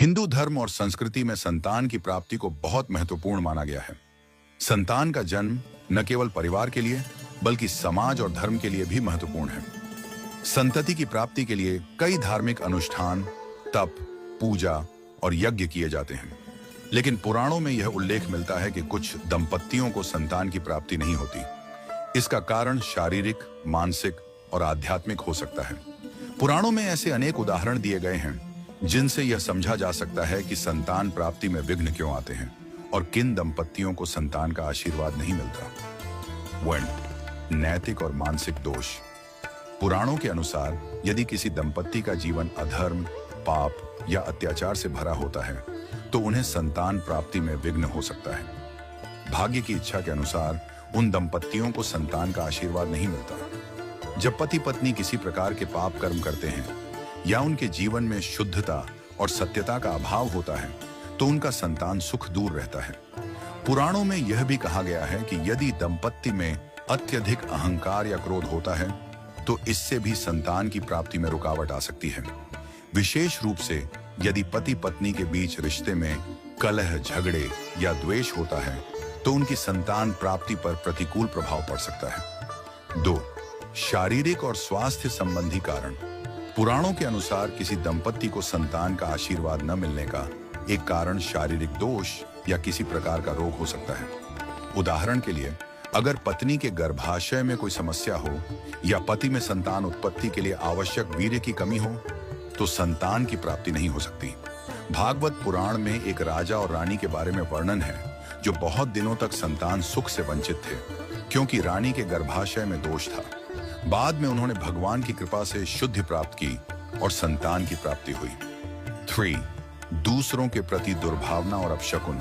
हिंदू धर्म और संस्कृति में संतान की प्राप्ति को बहुत महत्वपूर्ण माना गया है। संतान का जन्म न केवल परिवार के लिए बल्कि समाज और धर्म के लिए भी महत्वपूर्ण है। संतति की प्राप्ति के लिए कई धार्मिक अनुष्ठान, तप, पूजा और यज्ञ किए जाते हैं, लेकिन पुराणों में यह उल्लेख मिलता है कि कुछ दंपत्तियों को संतान की प्राप्ति नहीं होती। इसका कारण शारीरिक, मानसिक और आध्यात्मिक हो सकता है। पुराणों में ऐसे अनेक उदाहरण दिए गए हैं जिनसे यह समझा जा सकता है कि संतान प्राप्ति में विघ्न क्यों आते हैं और किन दंपत्तियों को संतान का आशीर्वाद नहीं मिलता। 1. नैतिक और मानसिक दोष। पुराणों के अनुसार यदि किसी दंपत्ति का जीवन अधर्म, पाप या अत्याचार से भरा होता है तो उन्हें संतान प्राप्ति में विघ्न हो सकता है। भाग्य की इच्छा के अनुसार उन दंपत्तियों को संतान का आशीर्वाद नहीं मिलता। जब पति पत्नी किसी प्रकार के पाप कर्म करते हैं या उनके जीवन में शुद्धता और सत्यता का अभाव होता है तो उनका संतान सुख दूर रहता है। पुराणों में यह भी कहा गया है कि यदि दंपत्ति में अत्यधिक अहंकार या क्रोध होता है तो इससे भी संतान की प्राप्ति में रुकावट आ सकती है। विशेष रूप से यदि पति पत्नी के बीच रिश्ते में कलह, झगड़े या द्वेष होता है तो उनकी संतान प्राप्ति पर प्रतिकूल प्रभाव पड़ सकता है। 2. शारीरिक और स्वास्थ्य संबंधी कारण। पुराणों के अनुसार किसी दंपत्ति को संतान का आशीर्वाद न मिलने का एक कारण शारीरिक दोष या किसी प्रकार का रोग हो सकता है। उदाहरण के लिए, अगर पत्नी के गर्भाशय में कोई समस्या हो या पति में संतान उत्पत्ति के लिए आवश्यक वीर्य की कमी हो तो संतान की प्राप्ति नहीं हो सकती। भागवत पुराण में एक राजा और रानी के बारे में वर्णन है जो बहुत दिनों तक संतान सुख से वंचित थे क्योंकि रानी के गर्भाशय में दोष था। बाद में उन्होंने भगवान की कृपा से शुद्धि प्राप्त की और संतान की प्राप्ति हुई। 3. दूसरों के प्रति दुर्भावना और अपशकुन।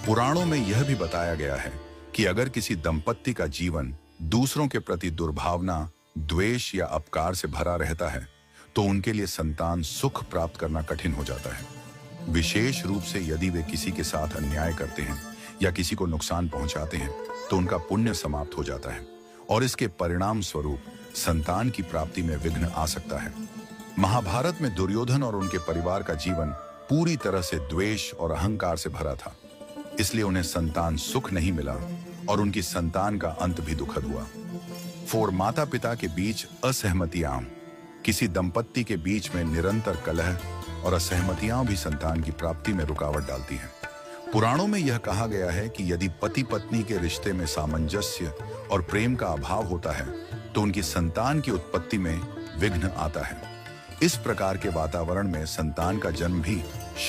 पुराणों में यह भी बताया गया है कि अगर किसी दंपत्ति का जीवन दूसरों के प्रति दुर्भावना, द्वेष या अपकार से भरा रहता है तो उनके लिए संतान सुख प्राप्त करना कठिन हो जाता है। विशेष रूप से यदि वे किसी के साथ अन्याय करते हैं या किसी को नुकसान पहुंचाते हैं तो उनका पुण्य समाप्त हो जाता है और इसके परिणाम स्वरूप संतान की प्राप्ति में विघ्न आ सकता है। महाभारत में दुर्योधन और उनके परिवार का जीवन पूरी तरह से द्वेष और अहंकार से भरा था, इसलिए उन्हें संतान सुख नहीं मिला और उनकी संतान का अंत भी दुखद हुआ। 4. माता पिता के बीच असहमतियां। किसी दंपत्ति के बीच में निरंतर कलह और असहमतियां भी संतान की प्राप्ति में रुकावट डालती हैं। पुराणों में यह कहा गया है कि यदि पति पत्नी के रिश्ते में सामंजस्य और प्रेम का अभाव होता है तो उनकी संतान की उत्पत्ति में विघ्न आता है। इस प्रकार के वातावरण में संतान का जन्म भी